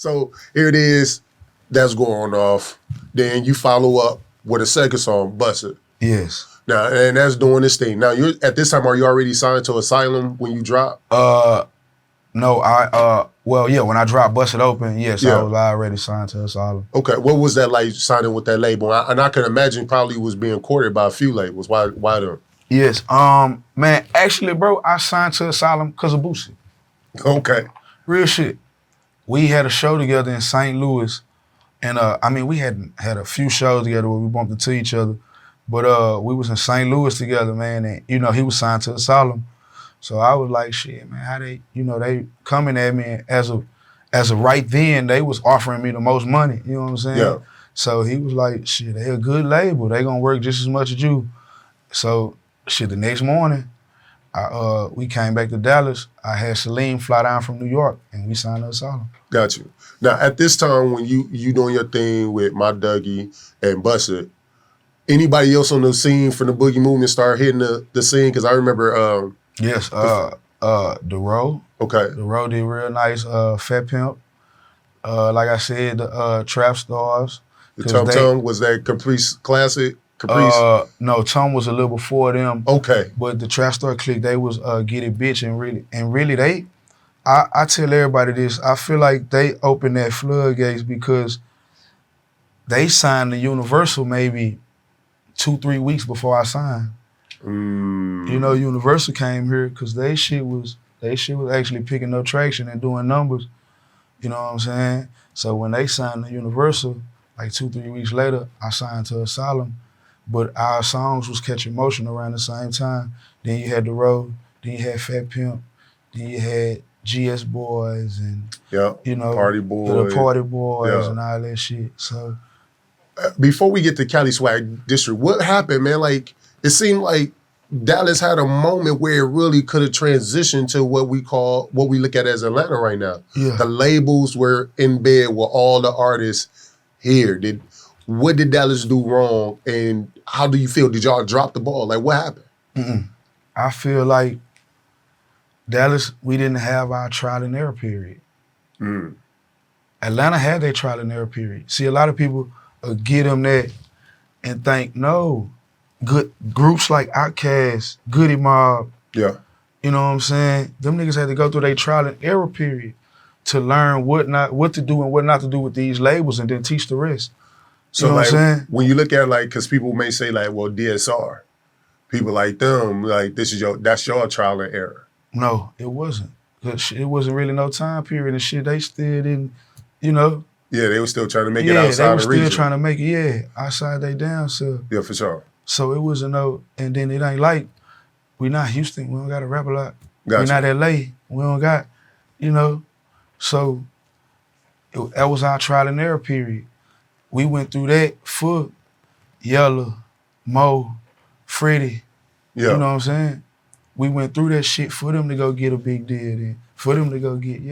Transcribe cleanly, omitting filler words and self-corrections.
So here it is. That's going off. Then you follow up with a second song, Bust It. Yes. Now, and that's doing this thing. Now, you're at this time, are you already signed to Asylum when you drop? No, well, yeah, when I dropped Bust It Open, yes, I was already signed to Asylum. Okay, what was that like signing with that label? And I can imagine probably was being courted by a few labels. Why them? Yes, man, actually, bro, I signed to Asylum because of Boosie. Okay. Real shit. We had a show together in St. Louis, and I mean, we had a few shows together where we bumped into each other, but we was in St. Louis together, man, and you know, he was signed to Asylum. So I was like, shit, man, how they, you know, they coming at me as a right then, they was offering me the most money, you know what I'm saying? Yeah. So he was like, shit, they a good label. They gonna work just as much as you. So, shit, the next morning, we came back to Dallas. I had Salim fly down from New York, and we signed to Asylum. Got you. Now, at this time, when you doing your thing with My Dougie and Bust It, anybody else on the scene from the Boogie movement start hitting the scene? Because I remember... Yes, The Road. Okay. The Road did real nice. Fat Pimp. Like I said, the Trap Stars. The Tum Tum, was that Caprice Classic? Caprice? No, Tum was a little before them. Okay. But the Trap Star clique, they was Get It Bitch, and really they, I tell everybody this, I feel like they opened that floodgates because they signed to Universal maybe 2-3 weeks before I signed. You know, Universal came here because they shit was actually picking up traction and doing numbers. You know what I'm saying? So when they signed to Universal, like 2-3 weeks later, I signed to Asylum. But our songs was catching motion around the same time. Then you had The Road, then you had Fat Pimp, then you had GS Boys and you know, Party Boys. The Party Boys and all that shit. So before we get to Cali Swag District, what happened, man? Like, it seemed like Dallas had a moment where it really could have transitioned to what we look at as Atlanta right now. Yeah. The labels were in bed with all the artists here. What did Dallas do wrong, and how do you feel? Did y'all drop the ball? Like, what happened? I feel like Dallas, we didn't have our trial and error period. Atlanta had their trial and error period. See, a lot of people get them that and think, no, good groups like Outkast, Goody Mob, you know what I'm saying? Them niggas had to go through their trial and error period to learn what to do and what not to do with these labels, and then teach the rest. So, you know like, what I'm saying? when you look at, like, because people may say, like, well, DSR, people like them, like, that's your trial and error. No, it wasn't. It wasn't really no time period and shit. They still didn't, you know. Yeah, they were still trying to make it outside the region. They were still trying to make it, outside they damn self. Yeah, for sure. So it wasn't no, and then it ain't like, we not Houston, we don't got to rap a lot. Gotcha. We not LA, we don't got, you know. So that was our trial and error period. We went through that for Yella, Mo, Freddie. You know what I'm saying? We went through that shit for them to go get a big deal then. For them to go get,